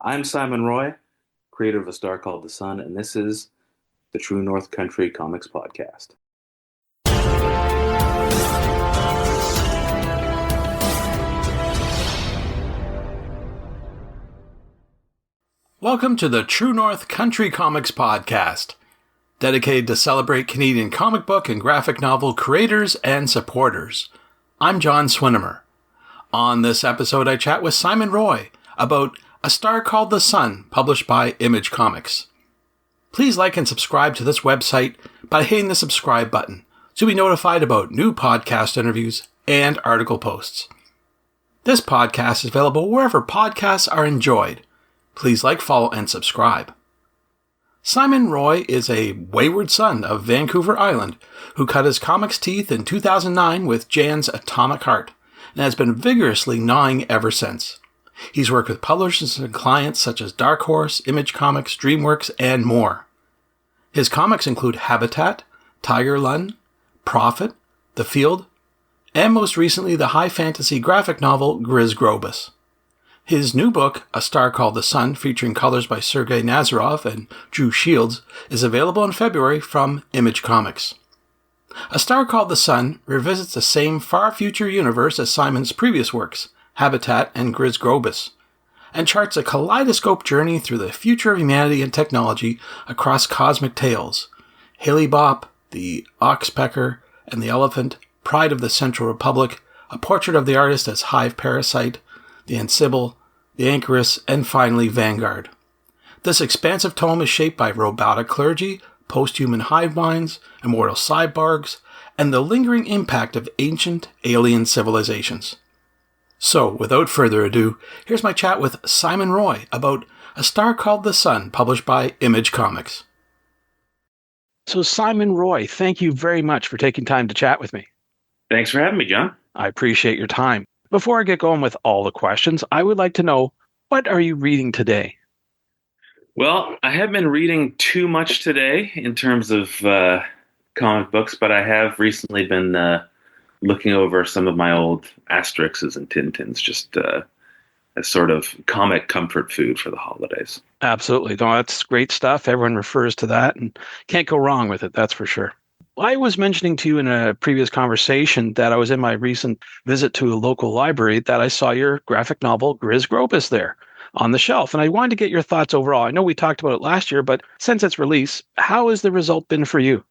I'm Simon Roy, creator of A Star Called the Sun, and this is the True North Country Comics Podcast. Welcome to the True North Country Comics Podcast, dedicated to celebrate Canadian comic book and graphic novel creators and supporters. I'm John Swinimer. On this episode, I chat with Simon Roy about A Star Called the Sun, published by Image Comics. Please like and subscribe to this website by hitting the subscribe button to be notified about new podcast interviews and article posts. This podcast is available wherever podcasts are enjoyed. Please like, follow, and subscribe. Simon Roy is a wayward son of Vancouver Island who cut his comics teeth in 2009 with Jan's Atomic Heart and has been vigorously gnawing ever since. He's worked with publishers and clients such as Dark Horse, Image Comics, Dreamworks, and more. His comics include Habitat, Tiger Lun, Prophet, The Field, and most recently the high fantasy graphic novel Griz Grobus. His new book, A Star Called the Sun, featuring colors by Sergei Nazarov and Drew Shields, is available in February from Image Comics. A Star Called the Sun revisits the same far-future universe as Simon's previous works, Habitat and Griz Grobus, and charts a kaleidoscope journey through the future of humanity and technology across cosmic tales. Hale-Bopp, the Oxpecker, and the Elephant, Pride of the Central Republic, a portrait of the artist as Hive Parasite, the Ansible, the Anchoress, and finally Vanguard. This expansive tome is shaped by robotic clergy, post-human hive minds, immortal cyborgs, and the lingering impact of ancient alien civilizations. So, without further ado, here's my chat with Simon Roy about A Star Called the Sun, published by Image Comics. So, Simon Roy, thank you very much for taking time to chat with me. Thanks for having me, John. I appreciate your time. Before I get going with all the questions, I would like to know, what are you reading today? Well, I haven't been reading too much today in terms of comic books, but I have recently been looking over some of my old Asterixes and Tintins, just as sort of comic comfort food for the holidays. Absolutely. No, that's great stuff. Everyone refers to that and can't go wrong with it, that's for sure. I was mentioning to you in a previous conversation that I was in my recent visit to a local library that I saw your graphic novel, Griz Grobus, there on the shelf. And I wanted to get your thoughts overall. I know we talked about it last year, but since its release, how has the result been for you?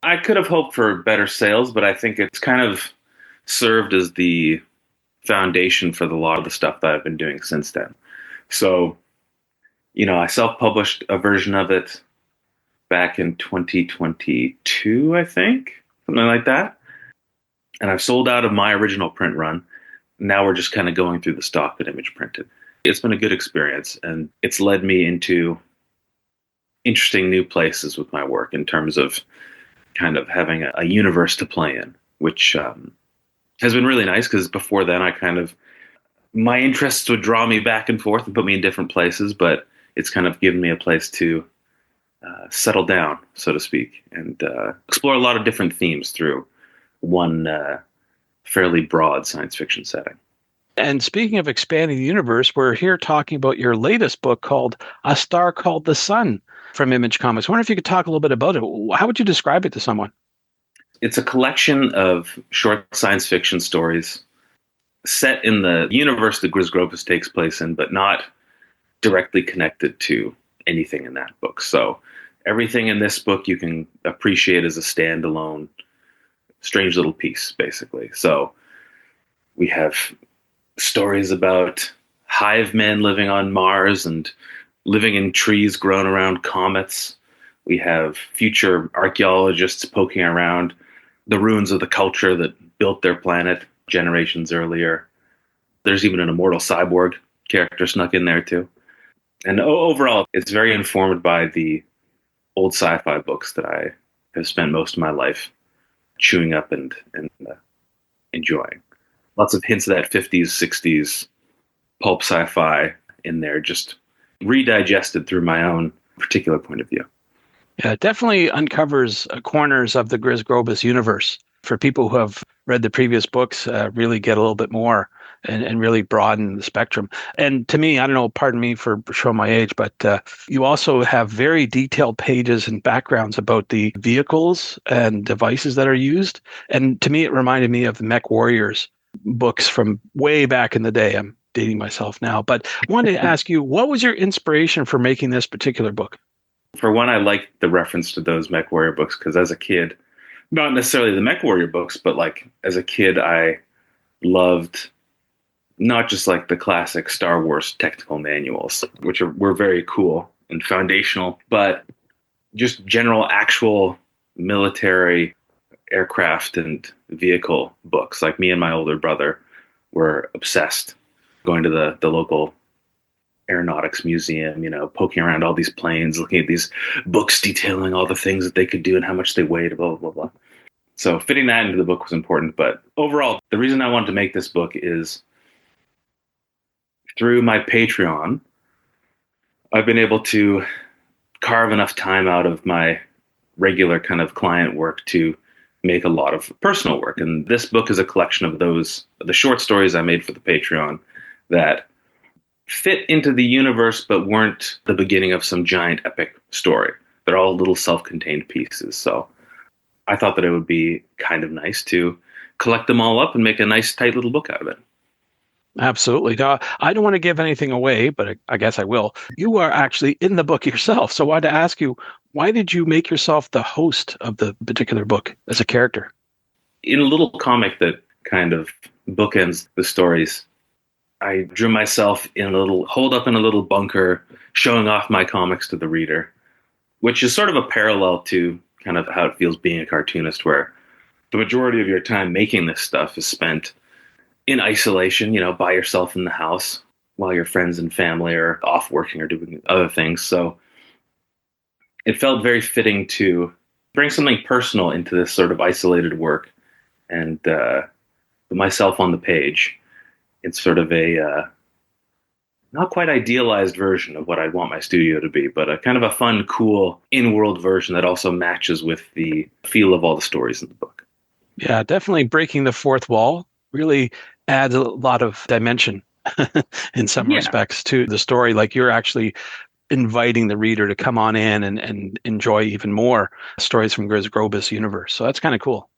I could have hoped for better sales, but I think it's kind of served as the foundation for a lot of the stuff that I've been doing since then. So, I self-published a version of it back in 2022, I think, something like that. And I've sold out of my original print run. Now we're just kind of going through the stock that Image printed. It's been a good experience, and it's led me into interesting new places with my work in terms of kind of having a universe to play in, which has been really nice because before then my interests would draw me back and forth and put me in different places, but it's kind of given me a place to settle down, so to speak, and explore a lot of different themes through one fairly broad science fiction setting. And speaking of expanding the universe, we're here talking about your latest book called A Star Called the Sun from Image Comics. I wonder if you could talk a little bit about it. How would you describe it to someone? It's a collection of short science fiction stories set in the universe that Griz Grobus takes place in, but not directly connected to anything in that book. So everything in this book you can appreciate as a standalone, strange little piece, basically. So we have stories about hive men living on Mars and living in trees grown around comets. We have future archaeologists poking around the ruins of the culture that built their planet generations earlier. There's even an immortal cyborg character snuck in there too. And overall, it's very informed by the old sci-fi books that I have spent most of my life chewing up and enjoying. Lots of hints of that 50s, 60s pulp sci-fi in there, just redigested through my own particular point of view. Yeah, it definitely uncovers corners of the Griz Grobus universe. For people who have read the previous books, really get a little bit more and really broaden the spectrum. And to me, I don't know, pardon me for showing my age, but you also have very detailed pages and backgrounds about the vehicles and devices that are used. And to me, it reminded me of the Mech Warriors books from way back in the day. I'm dating myself now, but I wanted to ask you, what was your inspiration for making this particular book? For one, I liked the reference to those Mech Warrior books because as a kid, not necessarily the Mech Warrior books, but like as a kid, I loved not just like the classic Star Wars technical manuals, which were very cool and foundational, but just general actual military aircraft and vehicle books. Like me and my older brother were obsessed going to the local aeronautics museum, poking around all these planes, looking at these books detailing all the things that they could do and how much they weighed, blah, blah, blah. So fitting that into the book was important. But overall, the reason I wanted to make this book is through my Patreon, I've been able to carve enough time out of my regular kind of client work to make a lot of personal work. And this book is a collection of the short stories I made for the Patreon that fit into the universe, but weren't the beginning of some giant epic story. They're all little self-contained pieces. So I thought that it would be kind of nice to collect them all up and make a nice, tight little book out of it. Absolutely. Now, I don't want to give anything away, but I guess I will. You are actually in the book yourself. So I wanted to ask you, why did you make yourself the host of the particular book as a character? In a little comic that kind of bookends the stories, I drew myself holed up in a little bunker, showing off my comics to the reader, which is sort of a parallel to kind of how it feels being a cartoonist, where the majority of your time making this stuff is spent in isolation, by yourself in the house while your friends and family are off working or doing other things. So it felt very fitting to bring something personal into this sort of isolated work and put myself on the page. It's sort of a not quite idealized version of what I'd want my studio to be, but a kind of a fun, cool, in-world version that also matches with the feel of all the stories in the book. Yeah, definitely breaking the fourth wall really adds a lot of dimension in some respects to the story. Like you're actually inviting the reader to come on in and enjoy even more stories from Griz Grobus universe. So that's kind of cool.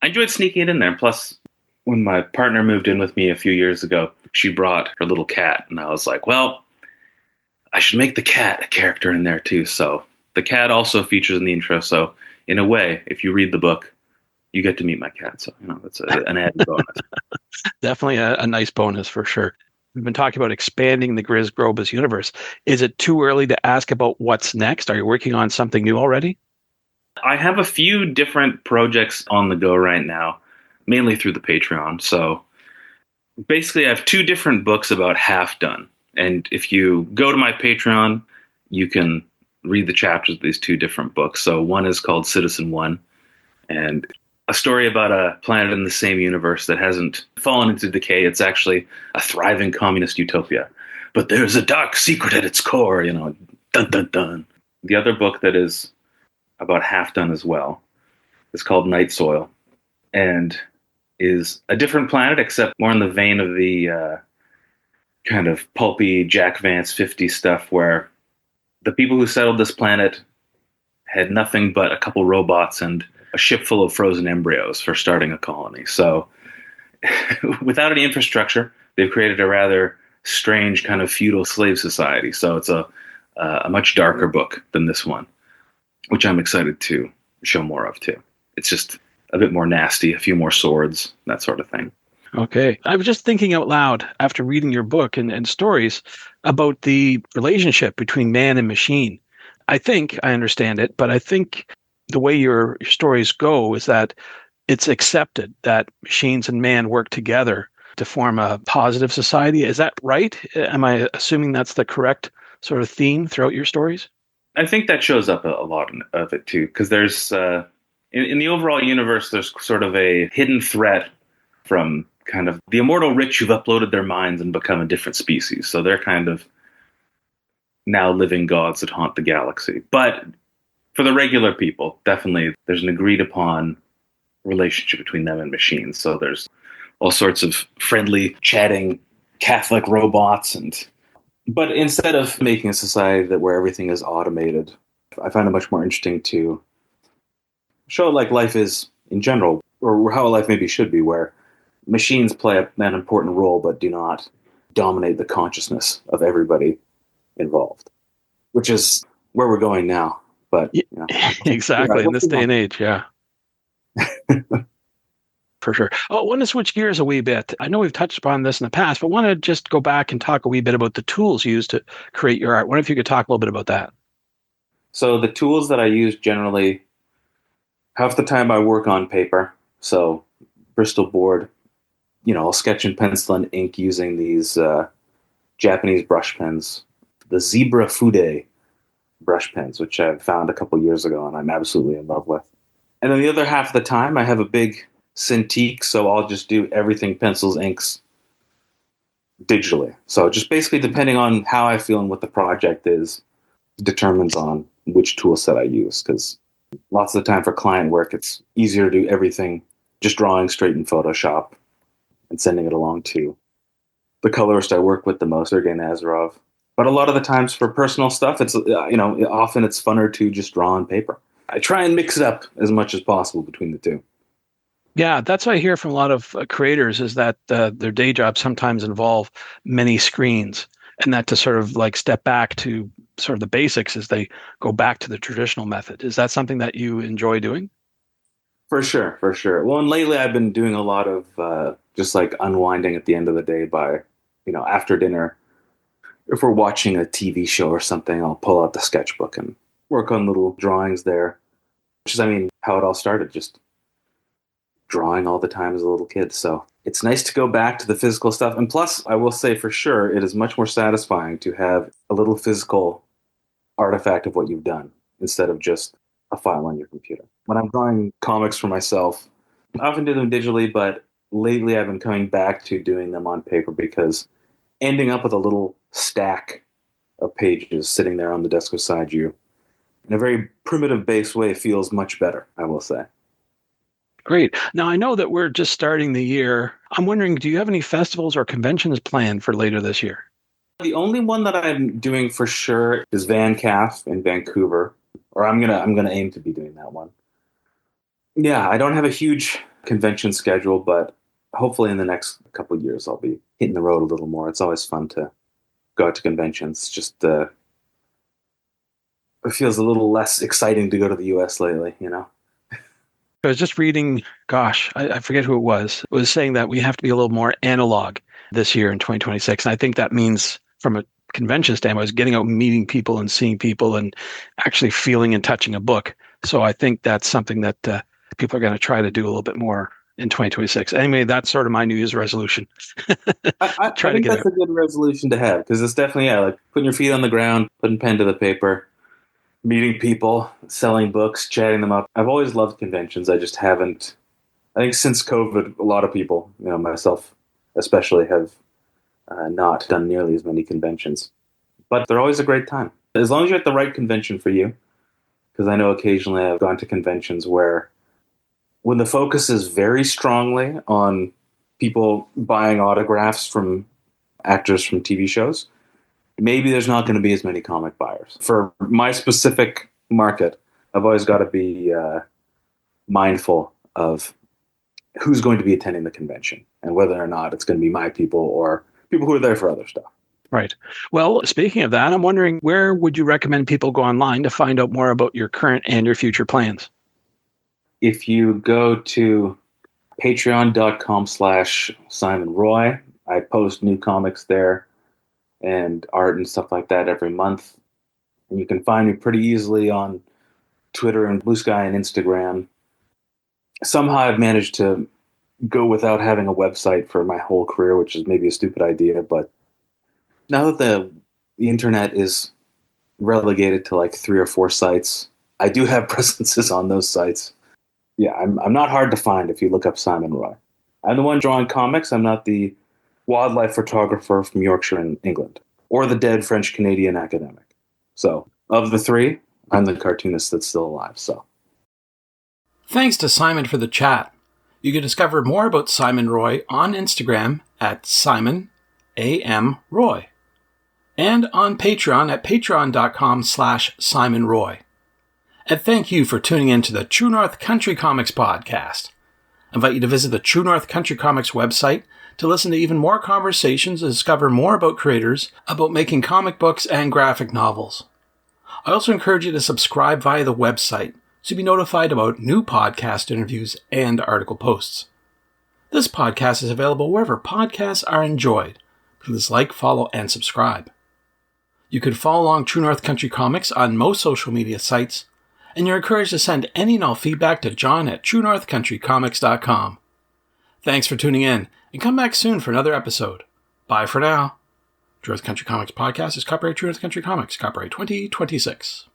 I enjoyed sneaking it in there. Plus, when my partner moved in with me a few years ago, she brought her little cat, and I was like, well, I should make the cat a character in there too. So the cat also features in the intro. So in a way, if you read the book, you get to meet my cat. So, that's an added bonus. Definitely a nice bonus for sure. We've been talking about expanding the Griz Grobus universe. Is it too early to ask about what's next? Are you working on something new already? I have a few different projects on the go right now, mainly through the Patreon. So basically, I have two different books about half done. And if you go to my Patreon, you can read the chapters of these two different books. So one is called Citizen One, and a story about a planet in the same universe that hasn't fallen into decay. It's actually a thriving communist utopia. But there's a dark secret at its core, dun, dun, dun. The other book that is about half done as well is called Night Soil, and is a different planet, except more in the vein of the kind of pulpy Jack Vance 50s stuff, where the people who settled this planet had nothing but a couple robots and a ship full of frozen embryos for starting a colony. So without any infrastructure, they've created a rather strange kind of feudal slave society. So it's a much darker book than this one, which I'm excited to show more of too. It's just a bit more nasty, a few more swords, that sort of thing. Okay. I was just thinking out loud after reading your book and stories about the relationship between man and machine. I think I understand it, but I think the way your stories go is that it's accepted that machines and man work together to form a positive society. Is that right? Am I assuming that's the correct sort of theme throughout your stories? I think that shows up a lot of it too, because there's in the overall universe, there's sort of a hidden threat from kind of the immortal rich who've uploaded their minds and become a different species. So they're kind of now living gods that haunt the galaxy. But for the regular people, definitely there's an agreed upon relationship between them and machines. So there's all sorts of friendly, chatting Catholic robots. But instead of making a society where everything is automated, I find it much more interesting to show like life is in general, or how life maybe should be, where machines play an important role but do not dominate the consciousness of everybody involved, which is where we're going now. But exactly, in this day and age, yeah. For sure. Oh, I want to switch gears a wee bit. I know we've touched upon this in the past, but I want to just go back and talk a wee bit about the tools used to create your art. I wonder if you could talk a little bit about that. So the tools that I use generally, half the time I work on paper. So Bristol board, I'll sketch in pencil and ink using these Japanese brush pens, the Zebra Fude brush pens, which I found a couple years ago and I'm absolutely in love with. And then the other half of the time I have a big Cintiq, so I'll just do everything pencils, inks, digitally. So just basically depending on how I feel and what the project is, determines on which tool set I use. Because lots of the time for client work, it's easier to do everything just drawing straight in Photoshop and sending it along to the colorist I work with the most, Sergei Nazarov. But a lot of the times for personal stuff, it's often it's funner to just draw on paper. I try and mix it up as much as possible between the two. Yeah, that's what I hear from a lot of creators is that their day jobs sometimes involve many screens, and that to sort of like step back to sort of the basics as they go back to the traditional method. Is that something that you enjoy doing? For sure. Well, and lately I've been doing a lot of just like unwinding at the end of the day by, after dinner. If we're watching a TV show or something, I'll pull out the sketchbook and work on little drawings there, which is, how it all started, just drawing all the time as a little kid. So it's nice to go back to the physical stuff. And plus, I will say for sure, it is much more satisfying to have a little physical artifact of what you've done instead of just a file on your computer. When I'm drawing comics for myself, I often do them digitally, but lately I've been coming back to doing them on paper because ending up with a little stack of pages sitting there on the desk beside you in a very primitive base way feels much better, I will say. Great. Now, I know that we're just starting the year. I'm wondering, do you have any festivals or conventions planned for later this year? The only one that I'm doing for sure is VanCaf in Vancouver, or I'm gonna aim to be doing that one. Yeah, I don't have a huge convention schedule, but hopefully in the next couple of years I'll be hitting the road a little more. It's always fun to go out to conventions. Just it feels a little less exciting to go to the US lately, I was just reading, I forget who it was saying that we have to be a little more analog this year in 2026. And I think that means from a convention standpoint, is getting out and meeting people and seeing people and actually feeling and touching a book. So I think that's something that people are going to try to do a little bit more in 2026. Anyway, that's sort of my New Year's resolution. I think that's a good resolution to have because it's definitely, like putting your feet on the ground, putting pen to the paper, meeting people, selling books, chatting them up. I've always loved conventions. I just haven't. I think since COVID, a lot of people, myself especially, have not done nearly as many conventions. But they're always a great time. As long as you're at the right convention for you, because I know occasionally I've gone to conventions where when the focus is very strongly on people buying autographs from actors from TV shows, maybe there's not going to be as many comic buyers. For my specific market, I've always got to be mindful of who's going to be attending the convention and whether or not it's going to be my people or people who are there for other stuff. Right. Well, speaking of that, I'm wondering, where would you recommend people go online to find out more about your current and your future plans? If you go to patreon.com/Simon Roy, I post new comics there and art and stuff like that every month. And you can find me pretty easily on Twitter and Blue Sky and Instagram. Somehow I've managed to go without having a website for my whole career, which is maybe a stupid idea, but now that the internet is relegated to like 3 or 4 sites, I do have presences on those sites. Yeah, I'm not hard to find if you look up Simon Roy. I'm the one drawing comics. I'm not the wildlife photographer from Yorkshire in England, or the dead French-Canadian academic. So, of the 3, I'm the cartoonist that's still alive. So, thanks to Simon for the chat. You can discover more about Simon Roy on Instagram at Simon A.M. Roy and on Patreon at patreon.com/Simon Roy. And thank you for tuning in to the True North Country Comics podcast. I invite you to visit the True North Country Comics website to listen to even more conversations and discover more about creators about making comic books and graphic novels. I also encourage you to subscribe via the website so you'll be notified about new podcast interviews and article posts. This podcast is available wherever podcasts are enjoyed. Please like, follow, and subscribe. You can follow along True North Country Comics on most social media sites, and you're encouraged to send any and all feedback to John at truenorthcountrycomics.com. Thanks for tuning in, and come back soon for another episode. Bye for now. True North Country Comics Podcast is copyright True North Country Comics, copyright 2026.